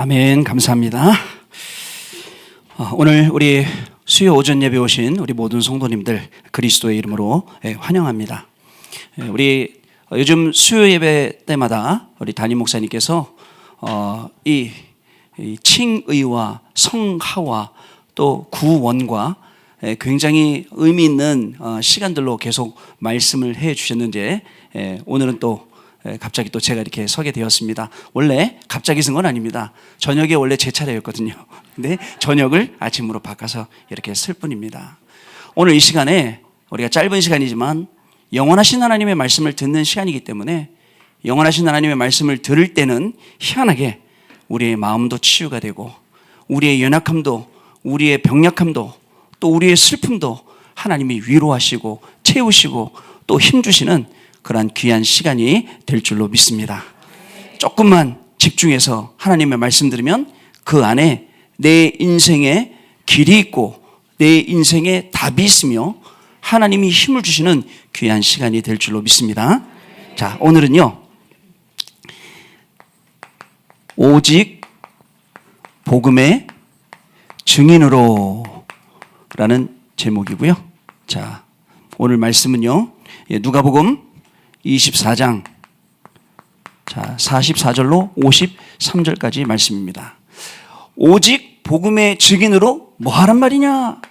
아멘. 감사합니다. 오늘 우리 수요 오전 예배 오신 우리 모든 성도님들 그리스도의 이름으로 환영합니다. 우리 요즘 수요 예배 때마다 우리 담임 목사님께서 이 칭의와 성하와 또 구원과 굉장히 의미 있는 시간들로 계속 말씀을 해 주셨는데 오늘은 또 갑자기 또 제가 이렇게 서게 되었습니다. 원래 갑자기 쓴 건 아닙니다. 저녁에 원래 제 차례였거든요. 근데 저녁을 아침으로 바꿔서 이렇게 쓸 뿐입니다. 오늘 이 시간에 우리가 짧은 시간이지만 영원하신 하나님의 말씀을 듣는 시간이기 때문에 영원하신 하나님의 말씀을 들을 때는 희한하게 우리의 마음도 치유가 되고 우리의 연약함도 우리의 병약함도 또 우리의 슬픔도 하나님이 위로하시고 채우시고 또 힘주시는 그러한 귀한 시간이 될 줄로 믿습니다. 조금만 집중해서 하나님의 말씀 들으면 그 안에 내 인생에 길이 있고 내 인생에 답이 있으며 하나님이 힘을 주시는 귀한 시간이 될 줄로 믿습니다. 자, 오늘은요, 오직 복음의 증인으로 라는 제목이고요. 자, 오늘 말씀은요, 누가복음 24장 44절로 53절까지 말씀입니다. 오직 복음의 증인으로 뭐 하란 말이냐가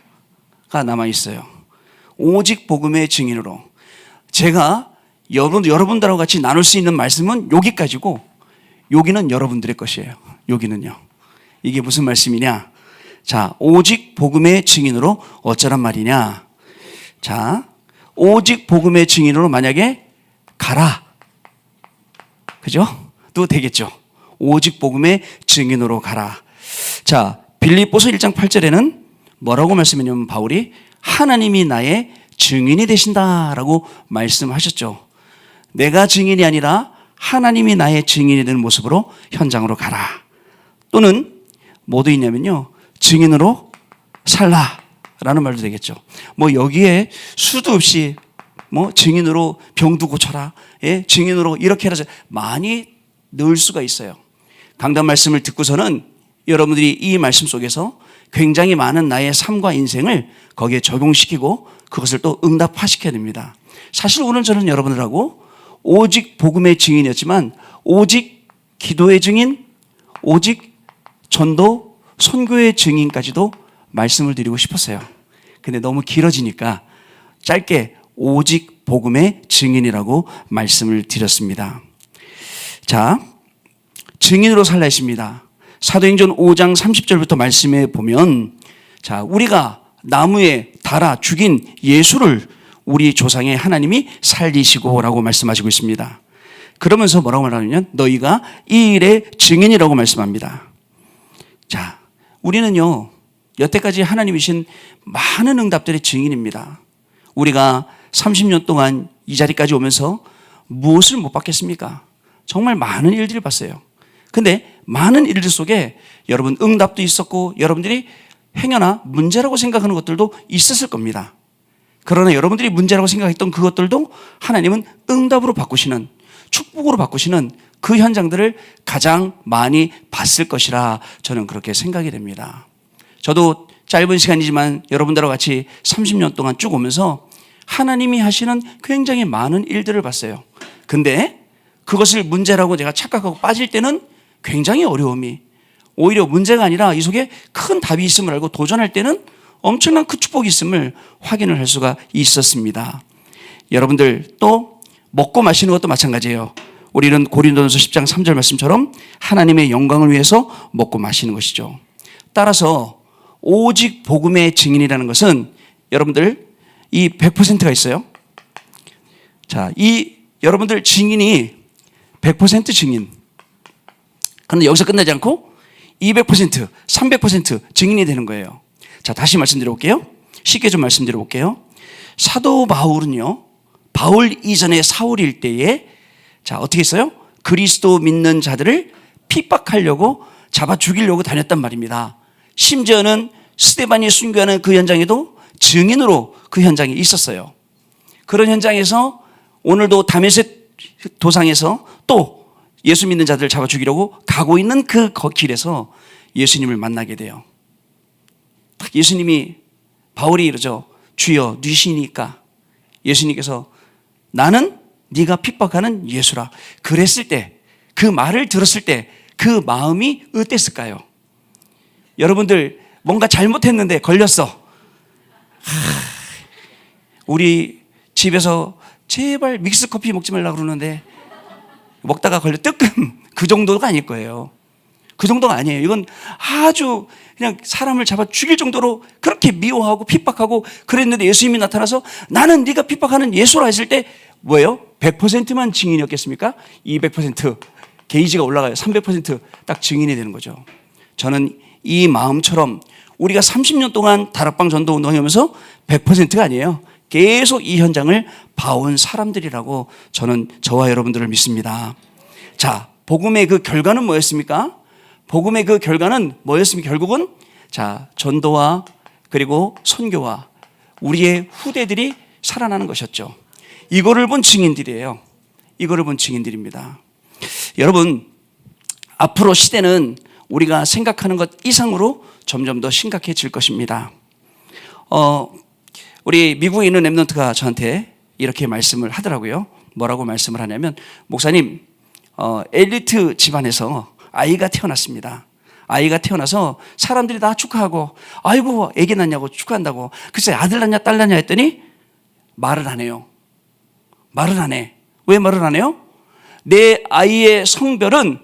남아있어요. 오직 복음의 증인으로. 제가 여러분들하고 같이 나눌 수 있는 말씀은 여기까지고 여기는 여러분들의 것이에요. 여기는요. 이게 무슨 말씀이냐? 자, 오직 복음의 증인으로 어쩌란 말이냐? 자, 오직 복음의 증인으로 만약에 가라. 그죠? 또 되겠죠. 오직 복음의 증인으로 가라. 자, 빌립보서 1장 8절에는 뭐라고 말씀했냐면 바울이 하나님이 나의 증인이 되신다라고 말씀하셨죠. 내가 증인이 아니라 하나님이 나의 증인이 되는 모습으로 현장으로 가라. 또는 뭐도 있냐면요, 증인으로 살라라는 말도 되겠죠. 뭐 여기에 수도 없이 뭐 증인으로 병도 고쳐라, 증인으로 이렇게 해라 많이 넣을 수가 있어요. 강단 말씀을 듣고서는 여러분들이 이 말씀 속에서 굉장히 많은 나의 삶과 인생을 거기에 적용시키고 그것을 또 응답화시켜야 됩니다. 사실 오늘 저는 여러분들하고 오직 복음의 증인이었지만 오직 기도의 증인, 오직 전도, 선교의 증인까지도 말씀을 드리고 싶었어요. 근데 너무 길어지니까 짧게 오직 복음의 증인이라고 말씀을 드렸습니다. 자, 증인으로 살라 했습니다. 사도행전 5장 30절부터 말씀해 보면, 자, 우리가 나무에 달아 죽인 예수를 우리 조상의 하나님이 살리시고 라고 말씀하시고 있습니다. 그러면서 뭐라고 말하냐면 너희가 이 일의 증인이라고 말씀합니다. 자, 우리는요, 여태까지 하나님이신 많은 응답들의 증인입니다. 우리가 30년 동안 이 자리까지 오면서 무엇을 못 봤겠습니까? 정말 많은 일들을 봤어요. 근데 많은 일들 속에 여러분 응답도 있었고 여러분들이 행여나 문제라고 생각하는 것들도 있었을 겁니다. 그러나 여러분들이 문제라고 생각했던 그것들도 하나님은 응답으로 바꾸시는, 축복으로 바꾸시는 그 현장들을 가장 많이 봤을 것이라 저는 그렇게 생각이 됩니다. 저도 짧은 시간이지만 여러분들과 같이 30년 동안 쭉 오면서 하나님이 하시는 굉장히 많은 일들을 봤어요. 근데 그것을 문제라고 제가 착각하고 빠질 때는 굉장히 어려움이, 오히려 문제가 아니라 이 속에 큰 답이 있음을 알고 도전할 때는 엄청난 그 축복이 있음을 확인을 할 수가 있었습니다. 여러분들 또 먹고 마시는 것도 마찬가지예요. 우리는 고린도전서 10장 3절 말씀처럼 하나님의 영광을 위해서 먹고 마시는 것이죠. 따라서 오직 복음의 증인이라는 것은 여러분들 이 100%가 있어요. 자, 이 여러분들 증인이 100% 증인. 그런데 여기서 끝나지 않고 200%, 300% 증인이 되는 거예요. 자, 다시 말씀드려 볼게요. 쉽게 좀 말씀드려 볼게요. 사도 바울은요, 바울 이전에 사울일 때에 자, 어떻게 했어요? 그리스도 믿는 자들을 핍박하려고 잡아 죽이려고 다녔단 말입니다. 심지어는 스데반이 순교하는 그 현장에도 증인으로 그 현장에 있었어요. 그런 현장에서 오늘도 다메섹 도상에서 또 예수 믿는 자들을 잡아 죽이려고 가고 있는 그 길에서 예수님을 만나게 돼요. 예수님이, 바울이 이러죠. 주여 누시니까. 예수님께서 나는 네가 핍박하는 예수라. 그랬을 때, 그 말을 들었을 때 그 마음이 어땠을까요? 여러분들 뭔가 잘못했는데 걸렸어. 우리 집에서 제발 믹스커피 먹지 말라고 그러는데 먹다가 걸려 뜨끔. 그 정도가 아닐 거예요. 그 정도가 아니에요. 이건 아주 그냥 사람을 잡아 죽일 정도로 그렇게 미워하고 핍박하고 그랬는데 예수님이 나타나서 나는 네가 핍박하는 예수라 했을 때 뭐예요? 100%만 증인이었겠습니까? 200% 게이지가 올라가요. 300% 증인이 되는 거죠. 저는 이 마음처럼 우리가 30년 동안 다락방 전도 운동하면서 100%가 아니에요. 계속 이 현장을 봐온 사람들이라고 저는 저와 여러분들을 믿습니다. 자, 복음의 그 결과는 뭐였습니까? 복음의 그 결과는 뭐였습니까? 결국은 자, 전도와 그리고 선교와 우리의 후대들이 살아나는 것이었죠. 이거를 본 증인들이에요. 이거를 본 증인들입니다. 여러분, 앞으로 시대는 우리가 생각하는 것 이상으로 점점 더 심각해질 것입니다. 우리 미국에 있는 랩런트가 저한테 이렇게 말씀을 하더라고요. 뭐라고 말씀을 하냐면, 목사님, 엘리트 집안에서 아이가 태어났습니다. 아이가 태어나서 사람들이 다 축하하고, 아이고 애기 낳냐고 축하한다고. 글쎄 아들 낳냐 딸 낳냐 했더니 말을 안 해요. 말을 안 해. 왜 말을 안 해요? 내 아이의 성별은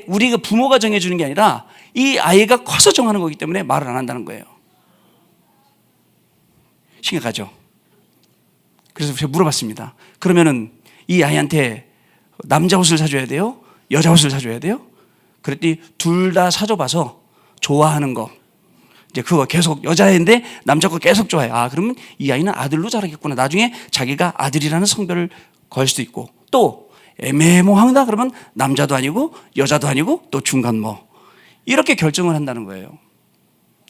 우리가 부모가 정해주는 게 아니라 이 아이가 커서 정하는 거기 때문에 말을 안 한다는 거예요. 심각하죠. 그래서 제가 물어봤습니다. 그러면은 이 아이한테 남자 옷을 사줘야 돼요? 여자 옷을 사줘야 돼요? 그랬더니 둘 다 사줘봐서 좋아하는 거, 이제 그거 계속 여자애인데 남자 거 계속 좋아해. 아, 그러면 이 아이는 아들로 자라겠구나. 나중에 자기가 아들이라는 성별을 걸 수도 있고, 또 애매모호하다 그러면 남자도 아니고 여자도 아니고 또 중간 뭐, 이렇게 결정을 한다는 거예요.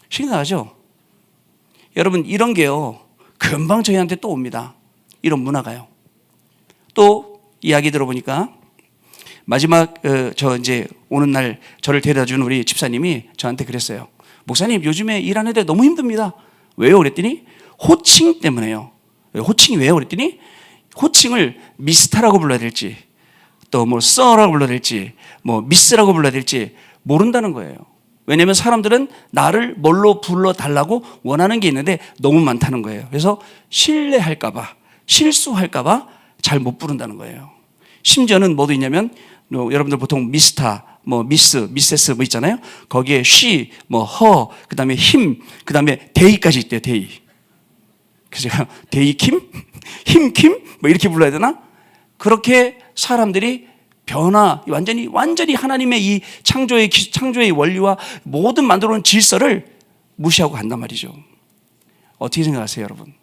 심각하죠? 여러분, 이런 게요 금방 저희한테 또 옵니다. 이런 문화가요. 또 이야기 들어보니까 마지막 저 이제 오는 날 저를 데려다 준 우리 집사님이 저한테 그랬어요. 목사님, 요즘에 일하는데 너무 힘듭니다. 왜요? 그랬더니 호칭 때문에요. 호칭이 왜요? 그랬더니 호칭을 미스터라고 불러야 될지, 또 뭐 써라고 불러야 될지, 뭐 미스라고 불러야 될지 모른다는 거예요. 왜냐하면 사람들은 나를 뭘로 불러달라고 원하는 게 있는데 너무 많다는 거예요. 그래서 신뢰할까봐, 실수할까봐 잘 못 부른다는 거예요. 심지어는 뭐도 있냐면, 여러분들 보통 미스터, 뭐 미스, 미세스 뭐 있잖아요. 거기에 she, 뭐 her, 그 다음에 him, 그 다음에 they까지 있대요. they. 그래서 제가 they 킴? him 킴? 뭐 이렇게 불러야 되나? 그렇게 사람들이 완전히 하나님의 이 창조의 원리와 모든 만들어 놓은 질서를 무시하고 간단 말이죠. 어떻게 생각하세요, 여러분?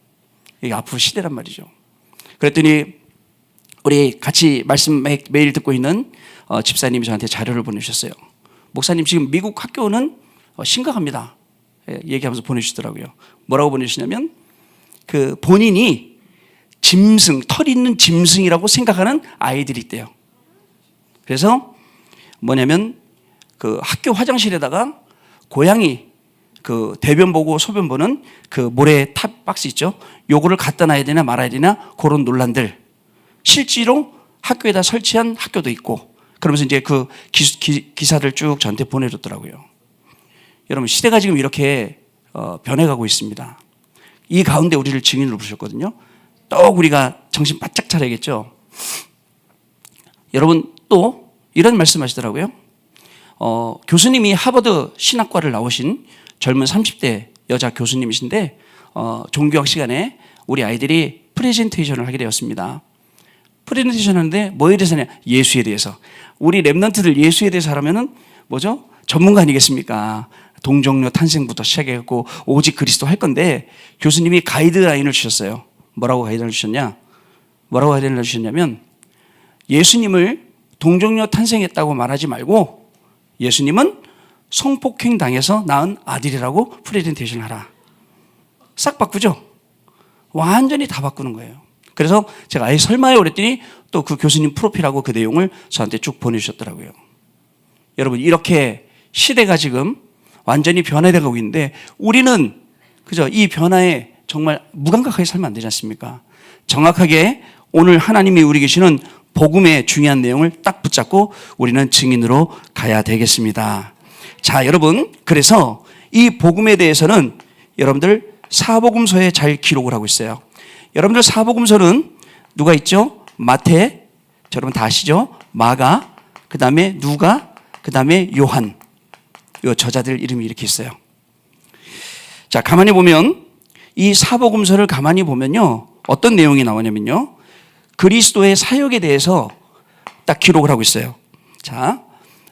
이게 앞으로 시대란 말이죠. 그랬더니 우리 같이 말씀 매일 듣고 있는 집사님이 저한테 자료를 보내주셨어요. 목사님, 지금 미국 학교는 심각합니다. 얘기하면서 보내주시더라고요. 뭐라고 보내주시냐면, 그 본인이 짐승, 털 있는 짐승이라고 생각하는 아이들이 있대요. 그래서 뭐냐면 그 학교 화장실에다가 고양이 그 대변 보고 소변 보는 그 모래 탑 박스 있죠. 요거를 갖다 놔야 되나 말아야 되나 그런 논란들 실제로 학교에다 설치한 학교도 있고, 그러면서 이제 그 기사들 쭉 저한테 보내줬더라고요. 여러분, 시대가 지금 이렇게 변해가고 있습니다. 이 가운데 우리를 증인으로 부르셨거든요. 또 우리가 정신 바짝 차려야겠죠. 여러분, 또 이런 말씀 하시더라고요. 교수님이 하버드 신학과를 나오신 젊은 30대 여자 교수님이신데, 종교학 시간에 우리 아이들이 프레젠테이션을 하게 되었습니다. 프레젠테이션 하는데 뭐에 대해서 하냐? 예수에 대해서. 우리 랩런트들 예수에 대해서 하려면은 뭐죠? 전문가 아니겠습니까? 동정녀 탄생부터 시작해갖고 오직 그리스도 할 건데, 교수님이 가이드라인을 주셨어요. 뭐라고 가이드라인을 주셨냐? 뭐라고 가이드라인을 주셨냐면, 예수님을 동정녀 탄생했다고 말하지 말고 예수님은 성폭행 당해서 낳은 아들이라고 프레젠테이션을 하라. 싹 바꾸죠? 완전히 다 바꾸는 거예요. 그래서 제가 아예 설마요 그랬더니 또 그 교수님 프로필하고 그 내용을 저한테 쭉 보내주셨더라고요. 여러분, 이렇게 시대가 지금 완전히 변화되어 가고 있는데 우리는 그죠? 이 변화에 정말 무감각하게 살면 안 되지 않습니까? 정확하게 오늘 하나님이 우리 계시는 복음의 중요한 내용을 딱 붙잡고 우리는 증인으로 가야 되겠습니다. 자, 여러분, 그래서 이 복음에 대해서는 여러분들 사복음서에 잘 기록을 하고 있어요. 여러분들 사복음서는 누가 있죠? 마태, 여러분 다 아시죠? 마가, 그 다음에 누가, 그 다음에 요한. 이 저자들 이름이 이렇게 있어요. 자, 가만히 보면 이 사복음서를 가만히 보면요, 어떤 내용이 나오냐면요, 그리스도의 사역에 대해서 딱 기록을 하고 있어요. 자,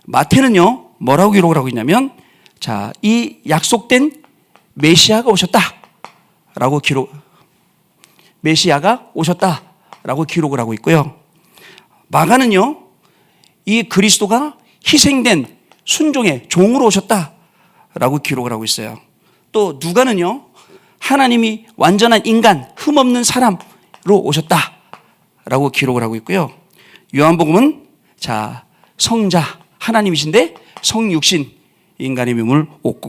마태는요 뭐라고 기록을 하고 있냐면, 자, 이 약속된 메시아가 오셨다라고 메시아가 오셨다라고 기록을 하고 있고요. 마가는요, 이 그리스도가 희생된 순종의 종으로 오셨다라고 기록을 하고 있어요. 또 누가는요, 하나님이 완전한 인간, 흠없는 사람으로 오셨다라고 기록을 하고 있고요. 요한복음은 자, 성자 하나님이신데 성육신 인간의 몸을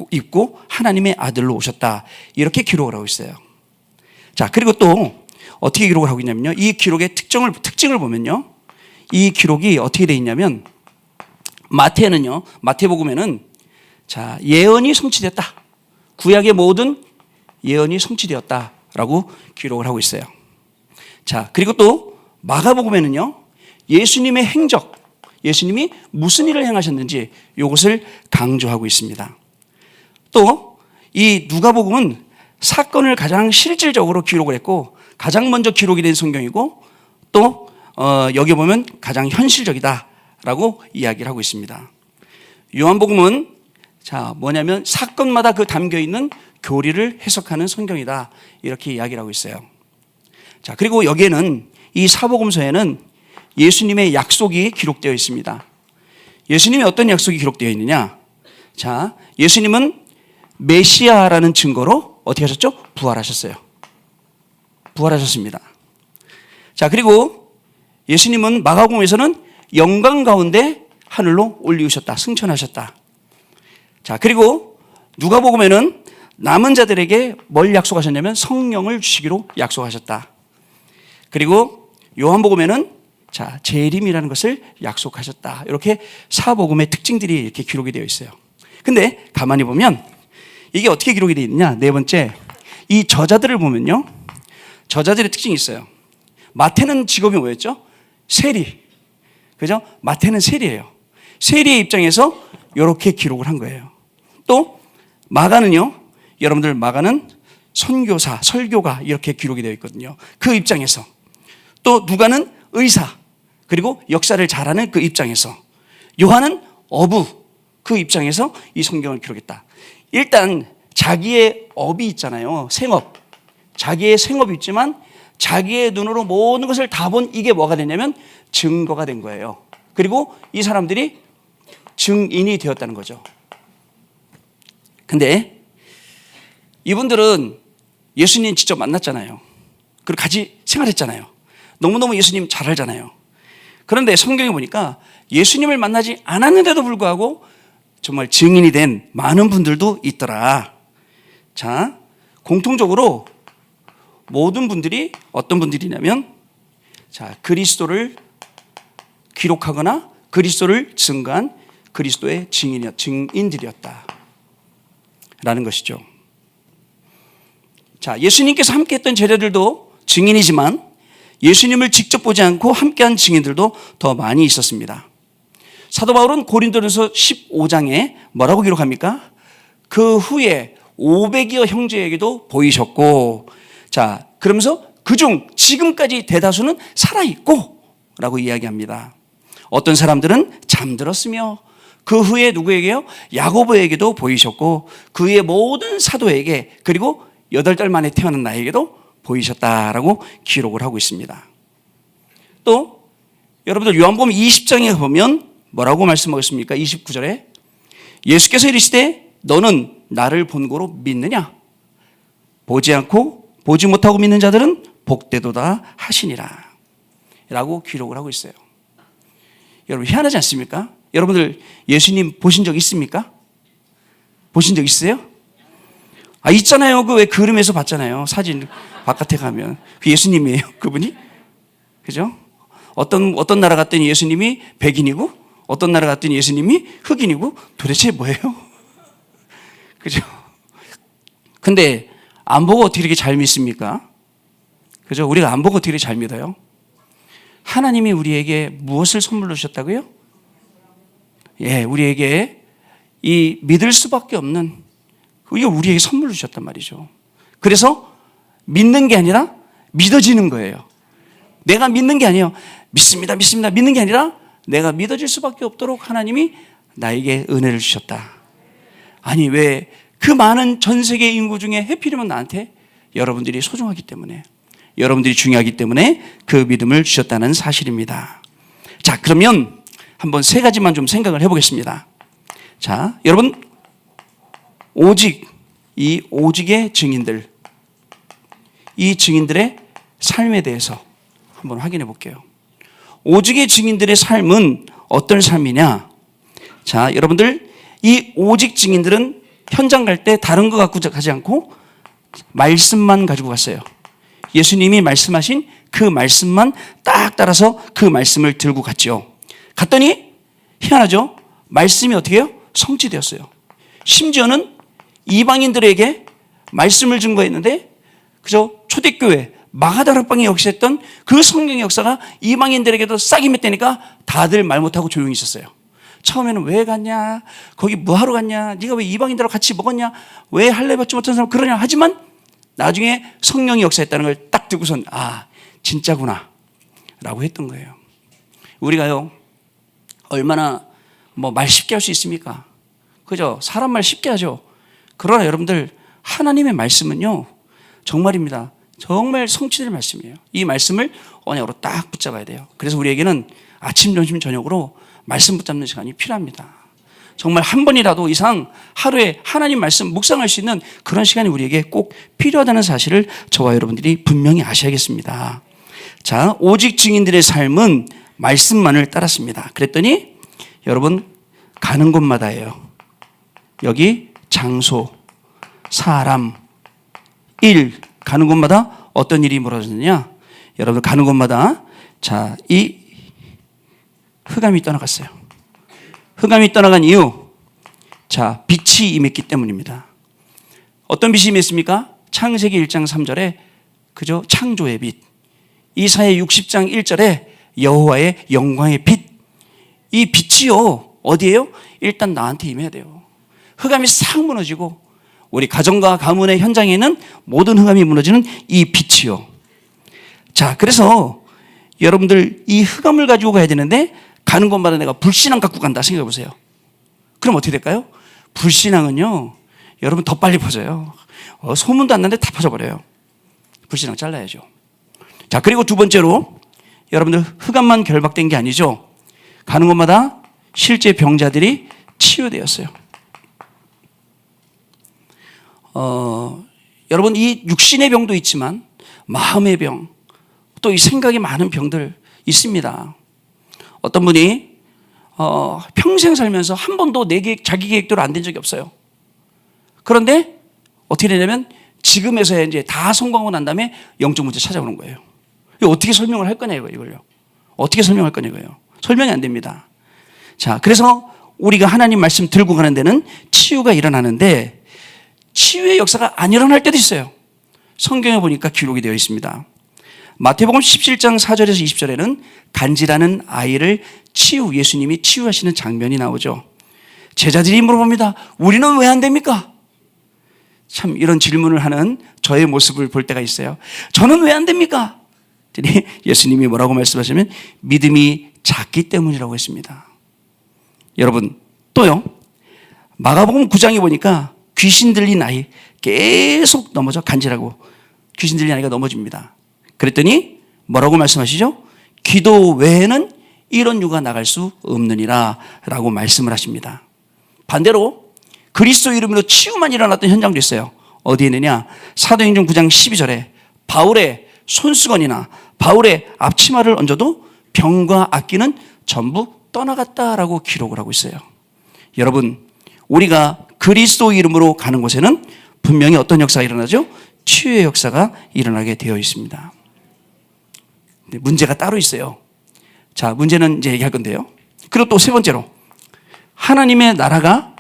입고 하나님의 아들로 오셨다, 이렇게 기록을 하고 있어요. 자, 그리고 또 어떻게 기록을 하고 있냐면요, 이 기록의 특징을 보면요, 이 기록이 어떻게 되어 있냐면, 마태는요, 마태복음에는 자, 예언이 성취됐다, 구약의 모든 예언이 성취되었다라고 기록을 하고 있어요. 자, 그리고 또 마가복음에는요, 예수님의 행적, 예수님이 무슨 일을 행하셨는지 이것을 강조하고 있습니다. 또 이 누가복음은 사건을 가장 실질적으로 기록을 했고 가장 먼저 기록이 된 성경이고, 또 여기 보면 가장 현실적이다라고 이야기를 하고 있습니다. 요한복음은 자, 뭐냐면 사건마다 그 담겨 있는 교리를 해석하는 성경이다, 이렇게 이야기를 하고 있어요. 자, 그리고 여기에는 이 사복음서에는 예수님의 약속이 기록되어 있습니다. 예수님의 어떤 약속이 기록되어 있느냐? 자, 예수님은 메시아라는 증거로 어떻게 하셨죠? 부활하셨어요. 부활하셨습니다. 자, 그리고 예수님은 마가복음에서는 영광 가운데 하늘로 올리우셨다, 승천하셨다. 자, 그리고 누가복음에는 남은 자들에게 뭘 약속하셨냐면 성령을 주시기로 약속하셨다. 그리고 요한복음에는 자, 재림이라는 것을 약속하셨다. 이렇게 사복음의 특징들이 이렇게 기록이 되어 있어요. 근데 가만히 보면 이게 어떻게 기록이 되어 있느냐? 네 번째, 이 저자들을 보면요, 저자들의 특징이 있어요. 마태는 직업이 뭐였죠? 세리. 그죠? 마태는 세리예요. 세리의 입장에서 이렇게 기록을 한 거예요. 또 마가는요, 여러분들 마가는 선교사, 설교가 이렇게 기록이 되어 있거든요. 그 입장에서. 또 누가는 의사, 그리고 역사를 잘하는 그 입장에서. 요한은 어부, 그 입장에서 이 성경을 기록했다. 일단 자기의 업이 있잖아요. 생업. 자기의 생업이 있지만 자기의 눈으로 모든 것을 다 본 이게 뭐가 되냐면 증거가 된 거예요. 그리고 이 사람들이 증인이 되었다는 거죠. 근데 이분들은 예수님 직접 만났잖아요. 그리고 같이 생활했잖아요. 너무너무 예수님 잘 알잖아요. 그런데 성경에 보니까 예수님을 만나지 않았는데도 불구하고 정말 증인이 된 많은 분들도 있더라. 자, 공통적으로 모든 분들이 어떤 분들이냐면, 자, 그리스도를 기록하거나 그리스도를 증거한 그리스도의 증인들이었다 라는 것이죠. 자, 예수님께서 함께했던 제자들도 증인이지만 예수님을 직접 보지 않고 함께한 증인들도 더 많이 있었습니다. 사도 바울은 고린도전서 15장에 뭐라고 기록합니까? 그 후에 500여 형제에게도 보이셨고, 자, 그러면서 그중 지금까지 대다수는 살아있고 라고 이야기합니다. 어떤 사람들은 잠들었으며 그 후에 누구에게요? 야고보에게도 보이셨고 그 후에 모든 사도에게, 그리고 8달 만에 태어난 나에게도 보이셨다라고 기록을 하고 있습니다. 또 여러분들 요한복음 20장에 보면 뭐라고 말씀하고 있습니까? 29절에 예수께서 이르시되 너는 나를 본고로 믿느냐? 보지 않고 보지 못하고 믿는 자들은 복되도다 하시니라 라고 기록을 하고 있어요. 여러분 희한하지 않습니까? 여러분들 예수님 보신 적 있습니까? 보신 적 있어요? 있잖아요. 그 왜 그림에서 봤잖아요. 사진 바깥에 가면 그 예수님이에요. 그분이. 그죠? 어떤 나라 갔더니 예수님이 백인이고 어떤 나라 갔더니 예수님이 흑인이고 도대체 뭐예요? 그죠? 근데 안 보고 어떻게 이렇게 잘 믿습니까? 그죠? 우리가 안 보고 어떻게 이렇게 잘 믿어요? 하나님이 우리에게 무엇을 선물로 주셨다고요? 예, 우리에게 이 믿을 수밖에 없는 이게 우리에게 선물로 주셨단 말이죠. 그래서 믿는 게 아니라 믿어지는 거예요. 내가 믿는 게 아니에요. 믿습니다, 믿습니다. 믿는 게 아니라 내가 믿어질 수밖에 없도록 하나님이 나에게 은혜를 주셨다. 아니 왜 그 많은 전 세계 인구 중에 해필이면 나한테 여러분들이 소중하기 때문에 여러분들이 중요하기 때문에 그 믿음을 주셨다는 사실입니다. 자, 그러면 한번 세 가지만 좀 생각을 해보겠습니다. 자, 여러분 오직 이 오직의 증인들 이 증인들의 삶에 대해서 한번 확인해 볼게요. 오직의 증인들의 삶은 어떤 삶이냐? 자, 여러분들 이 오직 증인들은 현장 갈 때 다른 거 갖고 가지 않고 말씀만 가지고 갔어요. 예수님이 말씀하신 그 말씀만 딱 따라서 그 말씀을 들고 갔죠. 갔더니 희한하죠? 말씀이 어떻게 해요? 성취되었어요. 심지어는 이방인들에게 말씀을 증거했는데 그죠? 초대교회 마가다락방에 역사했던 그 성경의 역사가 이방인들에게도 싹 임했다니까 다들 말 못하고 조용히 있었어요. 처음에는 왜 갔냐? 거기 뭐하러 갔냐? 네가 왜 이방인들하고 같이 먹었냐? 왜 할례 받지 못한 사람 그러냐? 하지만 나중에 성령이 역사했다는 걸 딱 듣고선 진짜구나 라고 했던 거예요. 우리가요 얼마나 말 쉽게 할 수 있습니까? 그죠? 사람 말 쉽게 하죠. 그러나 여러분들 하나님의 말씀은요 정말입니다. 정말 성취될 말씀이에요. 이 말씀을 언약으로 딱 붙잡아야 돼요. 그래서 우리에게는 아침, 점심, 저녁으로 말씀 붙잡는 시간이 필요합니다. 정말 한 번이라도 이상 하루에 하나님 말씀 묵상할 수 있는 그런 시간이 우리에게 꼭 필요하다는 사실을 저와 여러분들이 분명히 아셔야겠습니다. 자, 오직 증인들의 삶은 말씀만을 따랐습니다. 그랬더니 여러분 가는 곳마다예요. 여기 장소, 사람, 일 가는 곳마다 어떤 일이 벌어졌느냐? 여러분 가는 곳마다 자, 이 흑암이 떠나갔어요. 흑암이 떠나간 이유, 자, 빛이 임했기 때문입니다. 어떤 빛이 임했습니까? 창세기 1장 3절에 그죠? 창조의 빛. 이사야 60장 1절에 여호와의 영광의 빛. 이 빛이요 어디에요? 일단 나한테 임해야 돼요. 흑암이 싹 무너지고 우리 가정과 가문의 현장에는 모든 흑암이 무너지는 이 빛이요. 자, 그래서 여러분들 이 흑암을 가지고 가야 되는데 가는 곳마다 내가 불신앙 갖고 간다 생각해 보세요. 그럼 어떻게 될까요? 불신앙은요 여러분 더 빨리 퍼져요. 소문도 안 나는데 다 퍼져버려요. 불신앙 잘라야죠. 자, 그리고 두 번째로 여러분들 흑암만 결박된 게 아니죠. 가는 곳마다 실제 병자들이 치유되었어요. 여러분 이 육신의 병도 있지만 마음의 병, 또 이 생각이 많은 병들 있습니다. 어떤 분이 평생 살면서 한 번도 내 계획, 자기 계획대로 안 된 적이 없어요. 그런데 어떻게 되냐면 지금에서야 이제 다 성공하고 난 다음에 영적 문제 찾아오는 거예요. 이거 어떻게 설명을 할 거냐 이걸요. 어떻게 설명할 거냐 이거예요. 설명이 안 됩니다. 자, 그래서 우리가 하나님 말씀 들고 가는 데는 치유가 일어나는데 치유의 역사가 안 일어날 때도 있어요. 성경에 보니까 기록이 되어 있습니다. 마태복음 17장 4절에서 20절에는 간질하는 아이를 예수님이 치유하시는 장면이 나오죠. 제자들이 물어봅니다. 우리는 왜 안 됩니까? 참 이런 질문을 하는 저의 모습을 볼 때가 있어요. 저는 왜 안 됩니까? 예수님이 뭐라고 말씀하시면 믿음이 작기 때문이라고 했습니다. 여러분 또요. 마가복음 9장에 보니까 귀신 들린 아이 계속 넘어져 간질하고 귀신 들린 아이가 넘어집니다. 그랬더니 뭐라고 말씀하시죠? 기도 외에는 이런 유가 나갈 수 없느니라 라고 말씀을 하십니다. 반대로 그리스도 이름으로 치유만 일어났던 현장도 있어요. 어디에 있느냐? 사도행전 9장 12절에 바울의 손수건이나 바울의 앞치마를 얹어도 병과 악기는 전부 떠나갔다라고 기록을 하고 있어요. 여러분, 우리가 그리스도 이름으로 가는 곳에는 분명히 어떤 역사가 일어나죠? 치유의 역사가 일어나게 되어 있습니다. 근데 문제가 따로 있어요. 자, 문제는 이제 얘기할 건데요. 그리고 또 세 번째로, 하나님의 나라가,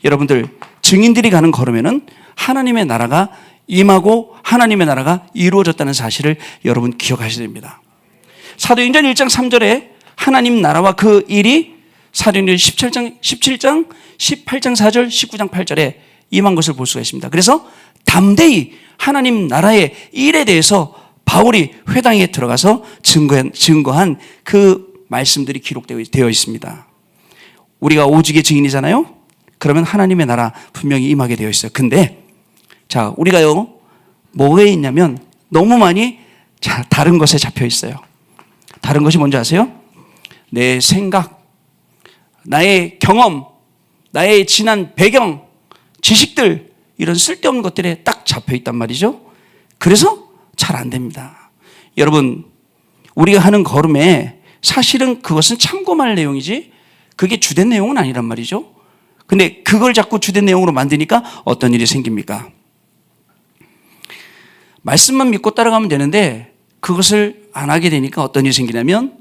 여러분들 증인들이 가는 걸음에는 하나님의 나라가 임하고 하나님의 나라가 이루어졌다는 사실을 여러분 기억하셔야 됩니다. 사도행전 1장 3절에 하나님 나라와 그 일이 사도행전 17장 18장 4절, 19장 8절에 임한 것을 볼 수가 있습니다. 그래서 담대히 하나님 나라의 일에 대해서 바울이 회당에 들어가서 증거한 그 말씀들이 기록되어 있습니다. 우리가 오직의 증인이잖아요. 그러면 하나님의 나라 분명히 임하게 되어 있어요. 근데 자, 우리가요 뭐에 있냐면 너무 많이 다른 것에 잡혀 있어요. 다른 것이 뭔지 아세요? 내 생각, 나의 경험, 나의 지난 배경, 지식들, 이런 쓸데없는 것들에 딱 잡혀 있단 말이죠. 그래서 잘 안 됩니다. 여러분, 우리가 하는 걸음에 사실은 그것은 참고할 내용이지 그게 주된 내용은 아니란 말이죠. 근데 그걸 자꾸 주된 내용으로 만드니까 어떤 일이 생깁니까? 말씀만 믿고 따라가면 되는데 그것을 안 하게 되니까 어떤 일이 생기냐면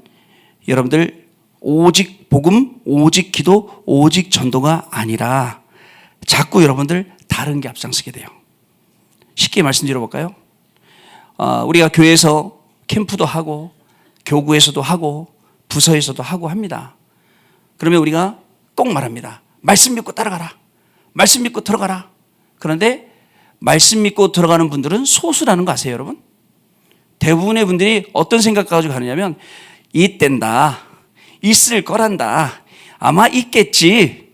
여러분들 오직 복음, 오직 기도, 오직 전도가 아니라 자꾸 여러분들 다른 게 앞장서게 돼요. 쉽게 말씀드려볼까요? 우리가 교회에서 캠프도 하고 교구에서도 하고 부서에서도 하고 합니다. 그러면 우리가 꼭 말합니다. 말씀 믿고 따라가라. 말씀 믿고 들어가라. 그런데 말씀 믿고 들어가는 분들은 소수라는 거 아세요, 여러분? 대부분의 분들이 어떤 생각 가지고 가느냐면 이땐다, 있을 거란다, 아마 있겠지.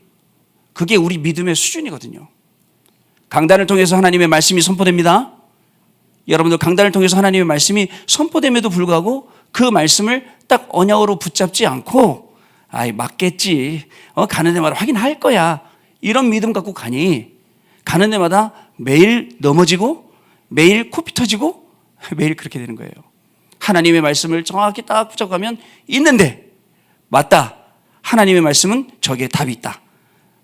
그게 우리 믿음의 수준이거든요. 강단을 통해서 하나님의 말씀이 선포됩니다. 여러분들 강단을 통해서 하나님의 말씀이 선포됨에도 불구하고 그 말씀을 딱 언약으로 붙잡지 않고 아이 맞겠지, 가는 데마다 확인할 거야, 이런 믿음 갖고 가니 가는 데마다 매일 넘어지고 매일 코피 터지고 매일 그렇게 되는 거예요. 하나님의 말씀을 정확히 딱 붙잡가면 있는데 맞다, 하나님의 말씀은 저기에 답이 있다.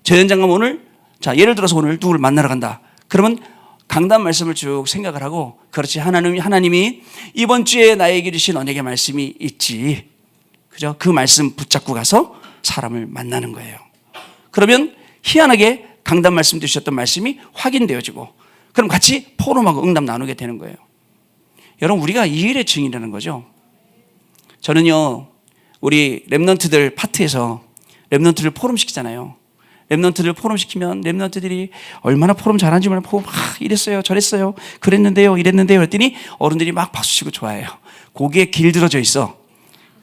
저 현장감 오늘, 자 예를 들어서 오늘 누구를 만나러 간다. 그러면 강단 말씀을 쭉 생각을 하고, 그렇지, 하나님이 이번 주에 나에게 주신 언약의 말씀이 있지, 그죠? 그 말씀 붙잡고 가서 사람을 만나는 거예요. 그러면 희한하게 강단 말씀 주셨던 말씀이 확인되어지고, 그럼 같이 포럼하고 응답 나누게 되는 거예요. 여러분, 우리가 이 일의 증인이라는 거죠. 저는요, 우리 랩런트들 파트에서 랩런트를 포럼 시키잖아요. 랩런트들 포럼 시키면 랩런트들이 얼마나 포럼 잘하는지 몰라, 포럼 이랬어요, 저랬어요, 그랬는데요, 이랬는데요, 그랬더니 어른들이 막 박수치고 좋아해요. 거기에 길들어져 있어.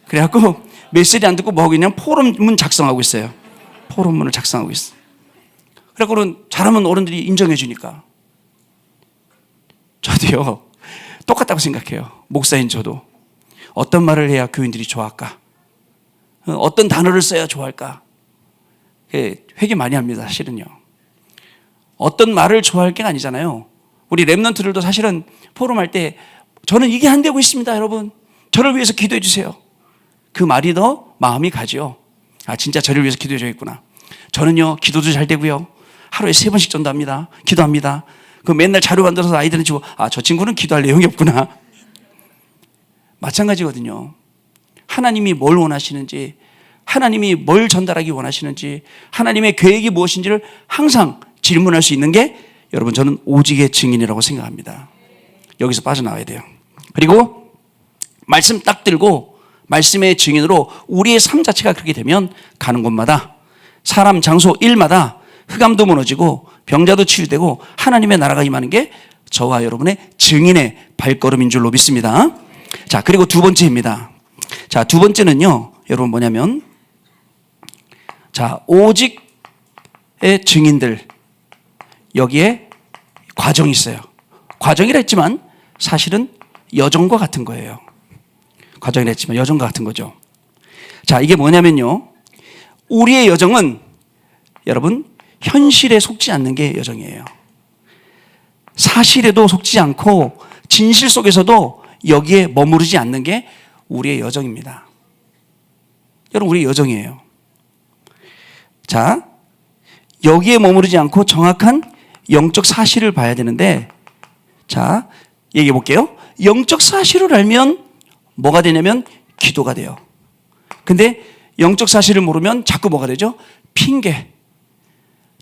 그래갖고 메시지 안 듣고 뭐 하고 있냐면 포럼문 작성하고 있어요. 포럼문을 작성하고 있어. 그래갖고는 잘하면 어른들이 인정해 주니까. 저도요 똑같다고 생각해요. 목사인 저도 어떤 말을 해야 교인들이 좋아할까, 어떤 단어를 써야 좋아할까, 회개 많이 합니다. 사실은요, 어떤 말을 좋아할 게 아니잖아요. 우리 랩런트들도 사실은 포럼할 때 저는 이게 안 되고 있습니다, 여러분 저를 위해서 기도해 주세요. 그 말이 더 마음이 가죠. 아, 진짜 저를 위해서 기도해 줘야겠구나. 저는요 기도도 잘 되고요, 하루에 3번씩 전도합니다. 기도합니다. 그 맨날 자료 만들어서 아이들은 주고, 아, 저 친구는 기도할 내용이 없구나. 마찬가지거든요. 하나님이 뭘 원하시는지, 하나님이 뭘 전달하기 원하시는지, 하나님의 계획이 무엇인지를 항상 질문할 수 있는 게 여러분, 저는 오직의 증인이라고 생각합니다. 여기서 빠져나와야 돼요. 그리고 말씀 딱 들고 말씀의 증인으로 우리의 삶 자체가 그렇게 되면 가는 곳마다, 사람, 장소, 일마다 흑암도 무너지고 병자도 치유되고 하나님의 나라가 임하는 게 저와 여러분의 증인의 발걸음인 줄로 믿습니다. 자, 그리고 두 번째입니다. 자, 두 번째는요, 여러분 뭐냐면, 자, 오직의 증인들, 여기에 과정이 있어요. 과정이라 했지만 사실은 여정과 같은 거예요. 과정이라 했지만 여정과 같은 거죠. 자, 이게 뭐냐면요, 우리의 여정은 여러분 현실에 속지 않는 게 여정이에요. 사실에도 속지 않고 진실 속에서도 여기에 머무르지 않는 게 우리의 여정입니다. 여러분, 우리의 여정이에요. 자, 여기에 머무르지 않고 정확한 영적 사실을 봐야 되는데, 자, 얘기해 볼게요. 영적 사실을 알면 뭐가 되냐면 기도가 돼요. 근데 영적 사실을 모르면 자꾸 뭐가 되죠? 핑계.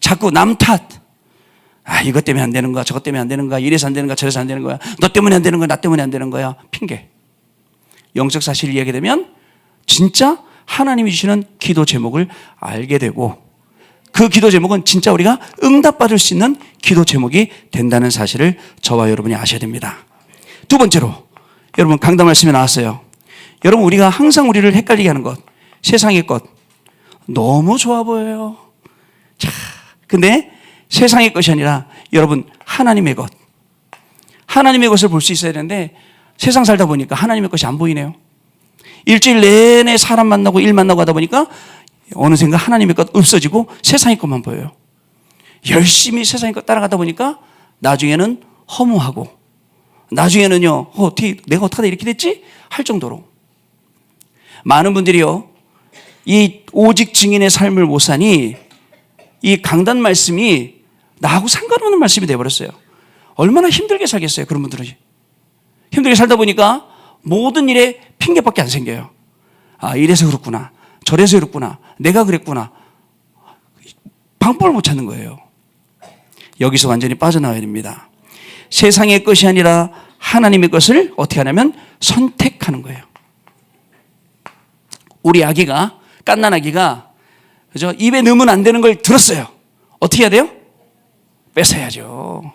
자꾸 남 탓. 아, 이것 때문에 안 되는 거야. 저것 때문에 안 되는 거야. 이래서 안 되는 거야. 저래서 안 되는 거야. 너 때문에 안 되는 거야. 나 때문에 안 되는 거야. 핑계. 영적 사실을 이야기하게 되면 진짜 하나님이 주시는 기도 제목을 알게 되고, 그 기도 제목은 진짜 우리가 응답받을 수 있는 기도 제목이 된다는 사실을 저와 여러분이 아셔야 됩니다. 두 번째로, 여러분 강단 말씀에 나왔어요. 여러분, 우리가 항상 우리를 헷갈리게 하는 것, 세상의 것 너무 좋아 보여요. 자, 근데 세상의 것이 아니라 여러분 하나님의 것, 하나님의 것을 볼 수 있어야 되는데 세상 살다 보니까 하나님의 것이 안 보이네요. 일주일 내내 사람 만나고 일 만나고 하다 보니까 어느샌가 하나님의 것 없어지고 세상의 것만 보여요. 열심히 세상의 것 따라가다 보니까 나중에는 허무하고, 나중에는요, 내가 어떻게 이렇게 됐지? 할 정도로. 많은 분들이요, 이 오직 증인의 삶을 못 사니 이 강단 말씀이 나하고 상관없는 말씀이 돼버렸어요. 얼마나 힘들게 살겠어요, 그런 분들은. 힘들게 살다 보니까 모든 일에 핑계밖에 안 생겨요. 아, 이래서 그렇구나. 저래서 그렇구나. 내가 그랬구나. 방법을 못 찾는 거예요. 여기서 완전히 빠져나와야 됩니다. 세상의 것이 아니라 하나님의 것을 어떻게 하냐면 선택하는 거예요. 우리 아기가, 갓난 아기가, 그죠? 입에 넣으면 안 되는 걸 들었어요. 어떻게 해야 돼요? 뺏어야죠.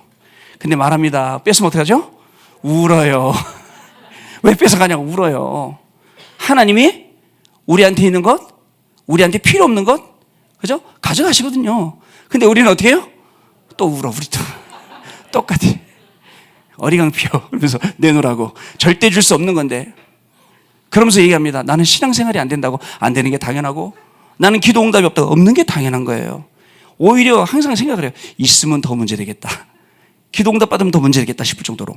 근데 말합니다. 뺏으면 어떻게 하죠? 울어요. 왜 뺏어가냐고 울어요. 하나님이 우리한테 있는 것, 우리한테 필요 없는 것, 그죠? 가져가시거든요. 근데 우리는 어떻게 해요? 또 울어, 우리 또. 똑같아. 어리광 피워. 그러면서 내놓으라고. 절대 줄 수 없는 건데. 그러면서 얘기합니다. 나는 신앙생활이 안 된다고. 안 되는 게 당연하고, 나는 기도 응답이 없다고. 없는 게 당연한 거예요. 오히려 항상 생각을 해요. 있으면 더 문제 되겠다. 기도 응답 받으면 더 문제 되겠다 싶을 정도로.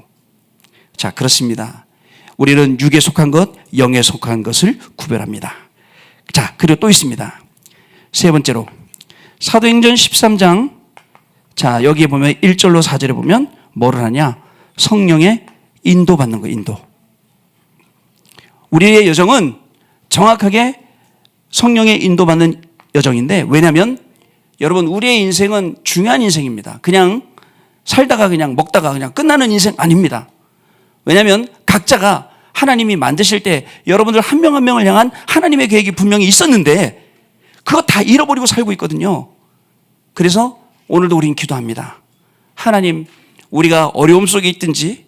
자, 그렇습니다. 우리는 육에 속한 것, 영에 속한 것을 구별합니다. 자, 그리고 또 있습니다. 세 번째로, 사도행전 13장, 자, 여기에 보면 1절로 4절에 보면 뭐를 하냐? 성령의 인도받는 거예요, 인도. 우리의 여정은 정확하게 성령의 인도받는 여정인데, 왜냐하면 여러분, 우리의 인생은 중요한 인생입니다. 그냥 살다가 그냥 먹다가 그냥 끝나는 인생 아닙니다. 왜냐하면 각자가 하나님이 만드실 때 여러분들 한 명 한 명을 향한 하나님의 계획이 분명히 있었는데 그거 다 잃어버리고 살고 있거든요. 그래서 오늘도 우리는 기도합니다. 하나님, 우리가 어려움 속에 있든지,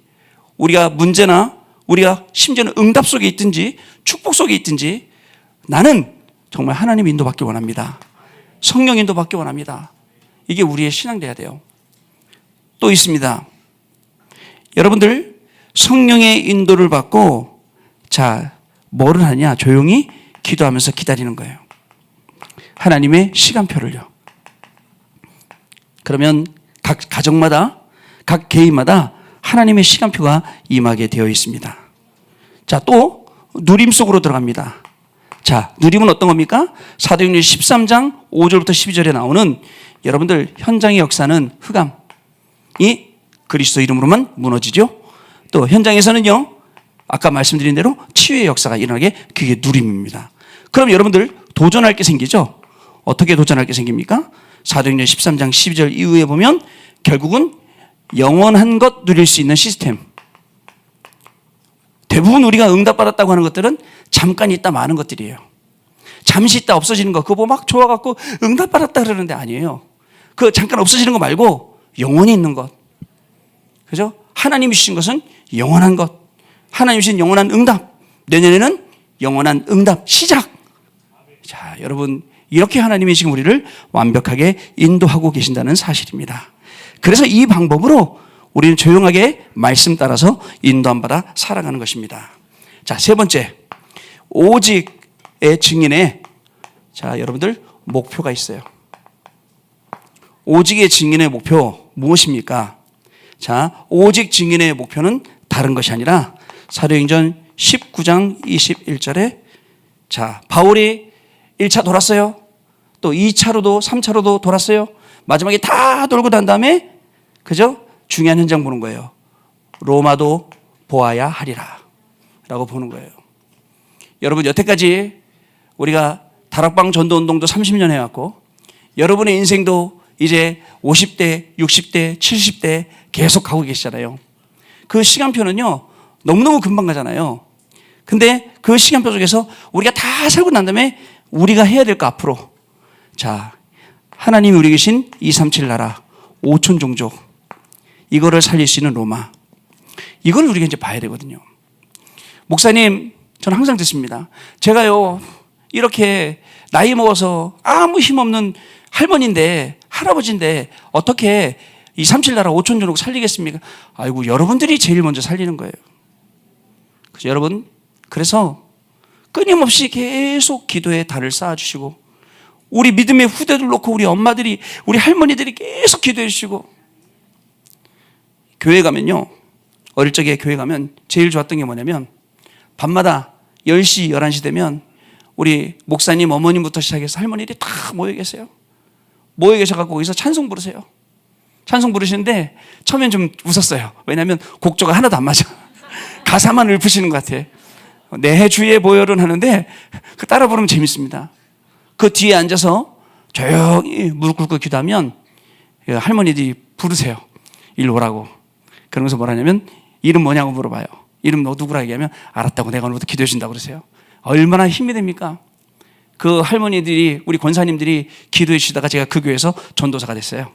우리가 문제나 우리가 심지어는 응답 속에 있든지 축복 속에 있든지 나는 정말 하나님 인도 받기 원합니다. 성령 인도 받기 원합니다. 이게 우리의 신앙돼야 돼요. 또 있습니다. 여러분들 성령의 인도를 받고, 자, 뭐를 하냐? 조용히 기도하면서 기다리는 거예요. 하나님의 시간표를요. 그러면 각 가정마다, 각 개인마다 하나님의 시간표가 임하게 되어 있습니다. 자, 또 누림 속으로 들어갑니다. 자, 누림은 어떤 겁니까? 사도행전 13장 5절부터 12절에 나오는 여러분들 현장의 역사는 흑암이 그리스도 이름으로만 무너지죠. 또 현장에서는요, 아까 말씀드린 대로 치유의 역사가 일어나게, 그게 누림입니다. 그럼 여러분들 도전할 게 생기죠. 어떻게 도전할 게 생깁니까? 사도행전 13장 12절 이후에 보면 결국은 영원한 것 누릴 수 있는 시스템. 대부분 우리가 응답받았다고 하는 것들은 잠깐 있다 마는 것들이에요. 잠시 있다 없어지는 거, 그거 보고 막 좋아갖고 응답받았다 그러는데 아니에요. 그 잠깐 없어지는 거 말고 영원히 있는 것. 그죠? 하나님이 주신 것은 영원한 것. 하나님이 주신 영원한 응답. 내년에는 영원한 응답 시작. 자, 여러분, 이렇게 하나님이 지금 우리를 완벽하게 인도하고 계신다는 사실입니다. 그래서 이 방법으로 우리는 조용하게 말씀 따라서 인도함 받아 살아가는 것입니다. 자, 세 번째, 오직의 증인의, 자, 여러분들 목표가 있어요. 오직의 증인의 목표 무엇입니까? 자, 오직 증인의 목표는 다른 것이 아니라 사도행전 19장 21절에 자, 바울이 1차 돌았어요. 또 2차로도 3차로도 돌았어요. 마지막에 다 돌고 난 다음에 그죠? 중요한 현장 보는 거예요. 로마도 보아야 하리라 라고 보는 거예요. 여러분, 여태까지 우리가 다락방 전도운동도 30년 해왔고 여러분의 인생도 이제 50대, 60대, 70대 계속 가고 계시잖아요. 그 시간표는요 너무너무 금방 가잖아요. 근데 그 시간표 속에서 우리가 다 살고 난 다음에 우리가 해야 될 거 앞으로, 자, 하나님이 우리 계신 237 나라 5천 종족, 이거를 살릴 수 있는 로마, 이걸 우리가 이제 봐야 되거든요. 목사님, 저는 항상 듣습니다. 제가요 이렇게 나이 먹어서 아무 힘없는 할머니인데, 할아버지인데 어떻게 237 나라 5천 종족 살리겠습니까? 아이고, 여러분들이 제일 먼저 살리는 거예요. 그래서 여러분, 그래서 끊임없이 계속 기도에 달을 쌓아주시고, 우리 믿음의 후대들 놓고 우리 엄마들이, 우리 할머니들이 계속 기도해 주시고, 교회 가면요, 어릴 적에 교회 가면 제일 좋았던 게 뭐냐면 밤마다 10시, 11시 되면 우리 목사님, 어머님부터 시작해서 할머니들이 다 모여 계세요. 모여 계셔갖고 거기서 찬송 부르세요. 찬송 부르시는데 처음엔 좀 웃었어요. 왜냐하면 곡조가 하나도 안 맞아. 가사만 읊으시는 것 같아. 내 주의 보혈은 하는데 그 따라 부르면 재밌습니다. 그 뒤에 앉아서 조용히 무릎 꿇고 기도하면 할머니들이 부르세요. 일로 오라고. 그러면서 뭐라냐면 이름 뭐냐고 물어봐요. 이름 너 누구라 얘기하면 알았다고, 내가 오늘부터 기도해 준다고 그러세요. 얼마나 힘이 됩니까? 그 할머니들이, 우리 권사님들이 기도해 주시다가 제가 그 교회에서 전도사가 됐어요.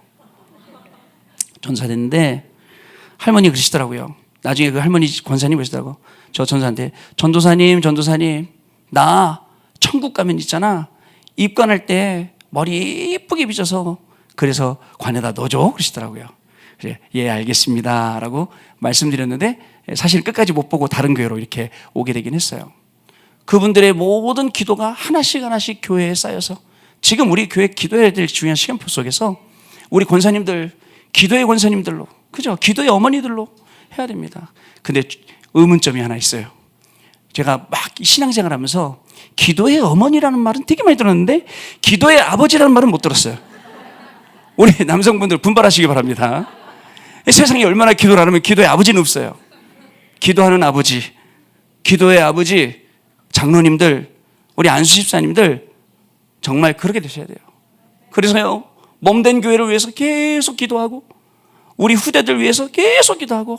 전도사 됐는데 할머니 그러시더라고요. 나중에 그 할머니 권사님 그러시더라고. 저 전도사한테, 전도사님 나 천국 가면 있잖아, 입관할 때 머리 예쁘게 빗어서 그래서 관에다 넣어줘 그러시더라고요. 그래, 예 알겠습니다 라고 말씀드렸는데 사실 끝까지 못 보고 다른 교회로 이렇게 오게 되긴 했어요. 그분들의 모든 기도가 하나씩 하나씩 교회에 쌓여서 지금 우리 교회 기도해야 될 중요한 시간표 속에서 우리 권사님들, 기도의 권사님들로, 그죠? 기도의 어머니들로 해야 됩니다. 근데 의문점이 하나 있어요. 제가 막 신앙생활 하면서 기도의 어머니라는 말은 되게 많이 들었는데 기도의 아버지라는 말은 못 들었어요. 우리 남성분들 분발하시기 바랍니다. 세상에 얼마나 기도를 안 하면 기도의 아버지는 없어요. 기도하는 아버지, 기도의 아버지, 장로님들, 우리 안수 집사님들 정말 그렇게 되셔야 돼요. 그래서요, 몸된 교회를 위해서 계속 기도하고, 우리 후대들 위해서 계속 기도하고,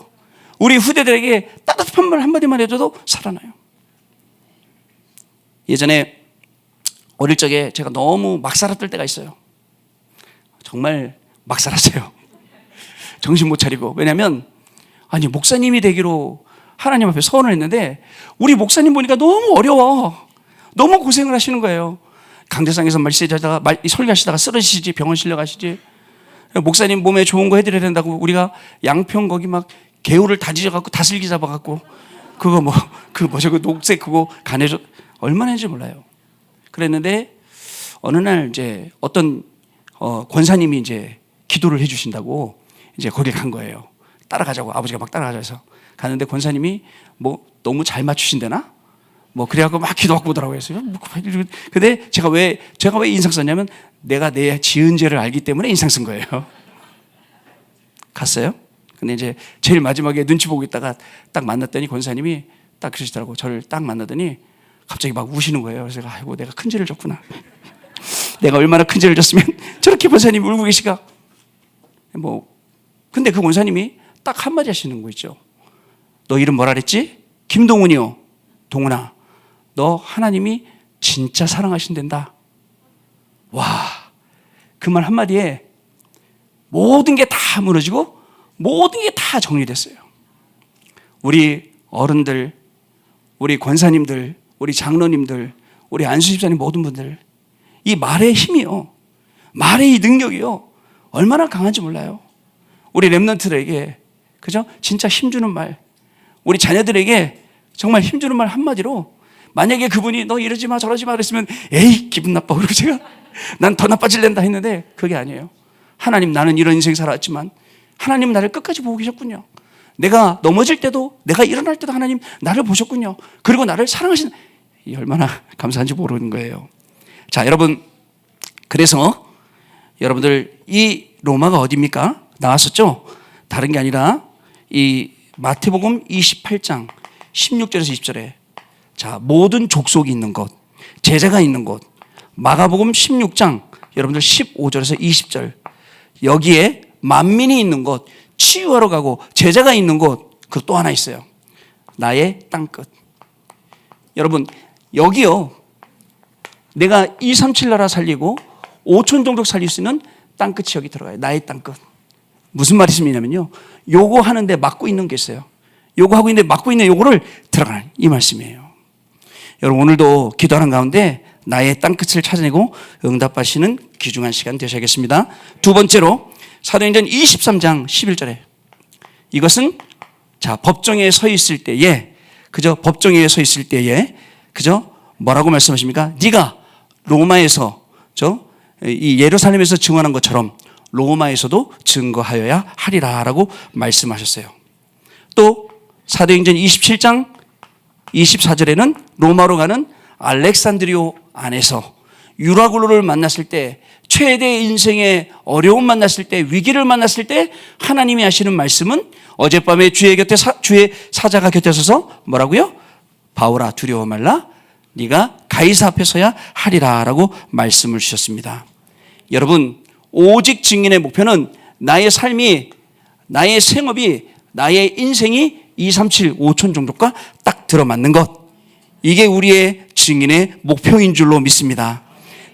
우리 후대들에게 따뜻한 말 한마디만 해줘도 살아나요. 예전에 어릴 적에 제가 너무 막 살았을 때가 있어요. 정말 막 살았어요. 정신 못 차리고. 왜냐면 아니, 목사님이 되기로 하나님 앞에 서원을 했는데 우리 목사님 보니까 너무 어려워. 너무 고생을 하시는 거예요. 강대상에서 설교하시다가 쓰러지시지, 병원 실려가시지. 목사님 몸에 좋은 거 해드려야 된다고 우리가 양평 거기 막 개울을 다지져갖고 다슬기 잡아갖고 그거 그 녹색 그거 간해줘, 얼마나 했는지 몰라요. 그랬는데 어느 날 이제 어떤 권사님이 이제 기도를 해주신다고 이제 거길 간 거예요. 따라가자고, 아버지가 막 따라가자 해서 가는데 권사님이 너무 잘 맞추신대나? 그래갖고 막 기도하고 오더라고요. 근데 제가 왜 인상 썼냐면 내가 내 지은 죄를 알기 때문에 인상 쓴 거예요. 갔어요. 근데 이제 제일 마지막에 눈치 보고 있다가 딱 만났더니 권사님이 딱 그러시더라고. 저를 딱 만나더니 갑자기 막 우시는 거예요. 그래서 제가 아이고, 내가 큰 죄를 졌구나. 내가 얼마나 큰 죄를 졌으면 저렇게 권사님이 울고 계시가. 근데 그 권사님이 딱 한마디 하시는 거 있죠. 너 이름 뭐라 그랬지? 김동훈이요. 동훈아, 너 하나님이 진짜 사랑하신단다. 와, 그 말 한마디에 모든 게 다 무너지고 모든 게 다 정리됐어요. 우리 어른들, 우리 권사님들, 우리 장로님들, 우리 안수집사님 모든 분들, 이 말의 힘이요, 말의 이 능력이요, 얼마나 강한지 몰라요. 우리 렘넌트들에게, 그죠? 진짜 힘주는 말, 우리 자녀들에게 정말 힘주는 말 한마디로, 만약에 그분이 너 이러지 마 저러지 마 그랬으면 에이 기분 나빠 그러고 제가 난 더 나빠질랜다 했는데 그게 아니에요. 하나님, 나는 이런 인생 살았지만 하나님 나를 끝까지 보고 계셨군요. 내가 넘어질 때도, 내가 일어날 때도 하나님 나를 보셨군요. 그리고 나를 사랑하신, 이 얼마나 감사한지 모르는 거예요. 자, 여러분, 그래서 여러분들 이 로마가 어디입니까? 나왔었죠? 다른 게 아니라 이 마태복음 28장 16절에서 20절에 자, 모든 족속이 있는 곳, 제자가 있는 곳, 마가복음 16장 여러분들 15절에서 20절, 여기에 만민이 있는 곳, 치유하러 가고 제자가 있는 곳, 그 또 하나 있어요. 나의 땅끝. 여러분, 여기요, 내가 237 나라 살리고 5천 종족 살릴 수 있는 땅끝이 여기 들어가요. 나의 땅끝. 무슨 말씀이냐면요, 요거 하는데 막고 있는 게 있어요. 요거 하고 있는데 막고 있는 요거를 들어가는 이 말씀이에요. 여러분, 오늘도 기도하는 가운데 나의 땅끝을 찾아내고 응답하시는 귀중한 시간 되셔야겠습니다. 두 번째로 사도행전 23장 11절에 이것은 자, 법정에 서 있을 때에, 그저 법정에 서 있을 때에 그저 뭐라고 말씀하십니까? 네가 로마에서 이 예루살렘에서 증언한 것처럼 로마에서도 증거하여야 하리라라고 말씀하셨어요. 또 사도행전 27장 24절에는 로마로 가는 알렉산드리오 안에서 유라굴로를 만났을 때, 최대 인생의 어려움 만났을 때, 위기를 만났을 때 하나님이 하시는 말씀은 어젯밤에 주의 사자가 곁에 서서 뭐라고요? 바울아, 두려워 말라, 네가 가이사 앞에 서야 하리라라고 말씀을 주셨습니다. 여러분, 오직 증인의 목표는 나의 삶이, 나의 생업이, 나의 인생이 237, 5천 종족과 딱 들어맞는 것, 이게 우리의 증인의 목표인 줄로 믿습니다.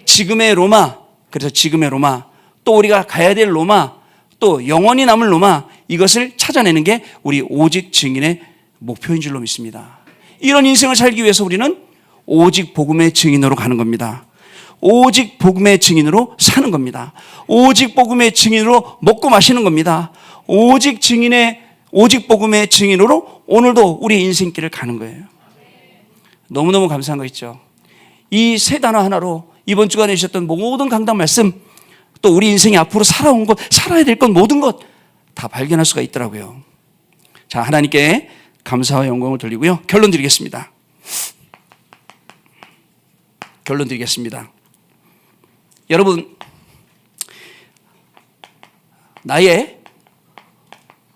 지금의 로마, 그래서 지금의 로마, 또 우리가 가야 될 로마, 또 영원히 남을 로마, 이것을 찾아내는 게 우리 오직 증인의 목표인 줄로 믿습니다. 이런 인생을 살기 위해서 우리는 오직 복음의 증인으로 가는 겁니다. 오직 복음의 증인으로 사는 겁니다. 오직 복음의 증인으로 먹고 마시는 겁니다. 오직 복음의 증인으로 오늘도 우리 인생길을 가는 거예요. 너무너무 감사한 거 있죠. 이 세 단어 하나로 이번 주간에 주셨던 모든 강단 말씀, 또 우리 인생이 앞으로 살아온 것, 살아야 될 것, 모든 것 다 발견할 수가 있더라고요. 자, 하나님께 감사와 영광을 돌리고요. 결론 드리겠습니다. 여러분, 나의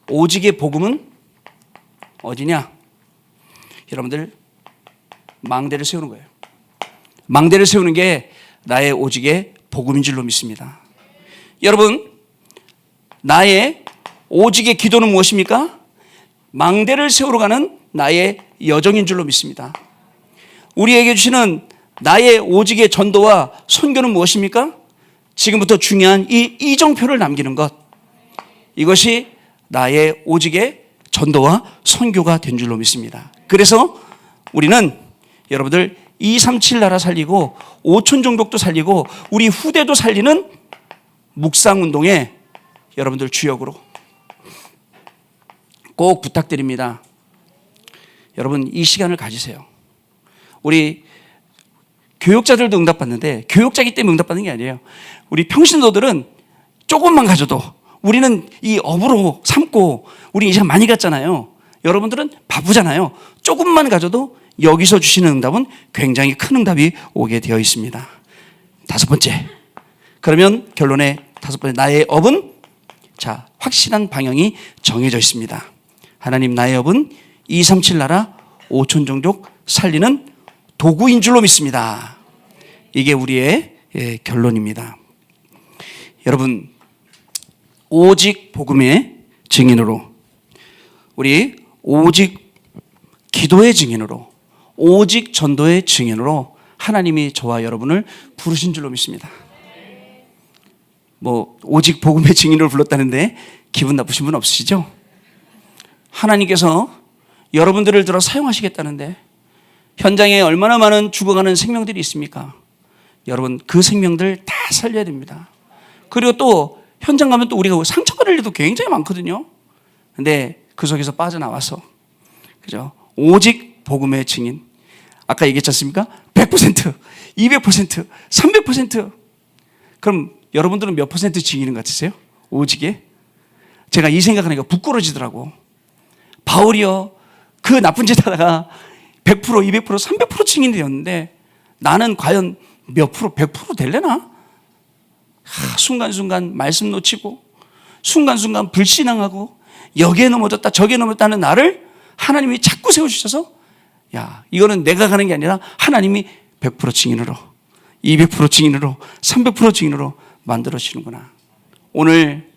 오직의 복음은 어디냐? 여러분들, 망대를 세우는 거예요. 망대를 세우는 게 나의 오직의 복음인 줄로 믿습니다. 여러분, 나의 오직의 기도는 무엇입니까? 망대를 세우러 가는 나의 여정인 줄로 믿습니다. 우리에게 주시는 나의 오직의 전도와 선교는 무엇입니까? 지금부터 중요한 이 이정표를 남기는 것, 이것이 나의 오직의 전도와 선교가 된 줄로 믿습니다. 그래서 우리는 여러분들 237 나라 살리고 5천 종족도 살리고 우리 후대도 살리는 묵상운동에 여러분들 주역으로 꼭 부탁드립니다. 여러분, 이 시간을 가지세요. 우리 교육자들도 응답받는데, 교육자이기 때문에 응답받는 게 아니에요. 우리 평신도들은 조금만 가져도, 우리는 이 업으로 삼고 우리 이 시간 많이 갔잖아요. 여러분들은 바쁘잖아요. 조금만 가져도 여기서 주시는 응답은 굉장히 큰 응답이 오게 되어 있습니다. 다섯 번째, 그러면 결론에 다섯 번째, 나의 업은 자, 확실한 방향이 정해져 있습니다. 하나님, 나의 업은 237 나라 5천 종족 살리는 도구인 줄로 믿습니다. 이게 우리의 결론입니다. 여러분, 오직 복음의 증인으로, 우리 오직 기도의 증인으로, 오직 전도의 증인으로 하나님이 저와 여러분을 부르신 줄로 믿습니다. 오직 복음의 증인으로 불렀다는데 기분 나쁘신 분 없으시죠? 하나님께서 여러분들을 들어 사용하시겠다는데 현장에 얼마나 많은 죽어가는 생명들이 있습니까? 여러분, 그 생명들 다 살려야 됩니다. 그리고 또 현장 가면 또 우리가 상처받을 일도 굉장히 많거든요. 근데 그 속에서 빠져나와서, 그죠? 오직 복음의 증인. 아까 얘기했지 않습니까? 100%, 200%, 300%. 그럼 여러분들은 몇 퍼센트 증인인 것 같으세요? 오직에? 제가 이 생각하니까 부끄러지더라고. 바울이요 그 나쁜 짓 하다가 100%, 200%, 300% 증인이 되었는데 나는 과연 몇 프로, 100% 될래나? 순간순간 말씀 놓치고 순간순간 불신앙하고 여기에 넘어졌다 저기에 넘어졌다는 나를 하나님이 자꾸 세워주셔서 야 이거는 내가 가는 게 아니라 하나님이 100% 증인으로 200% 증인으로 300% 증인으로 만들어주시는구나. 오늘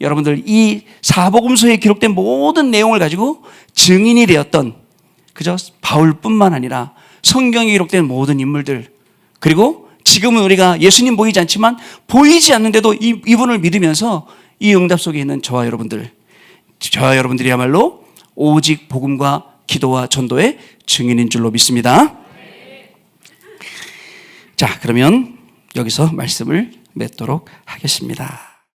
여러분들 이 사복음서에 기록된 모든 내용을 가지고 증인이 되었던 그저 바울뿐만 아니라 성경에 기록된 모든 인물들 그리고 지금은 우리가 예수님 보이지 않지만 보이지 않는데도 이분을 믿으면서 이 응답 속에 있는 저와 여러분들이야말로 오직 복음과 기도와 전도의 증인인 줄로 믿습니다. 자, 그러면 여기서 말씀을 맺도록 하겠습니다.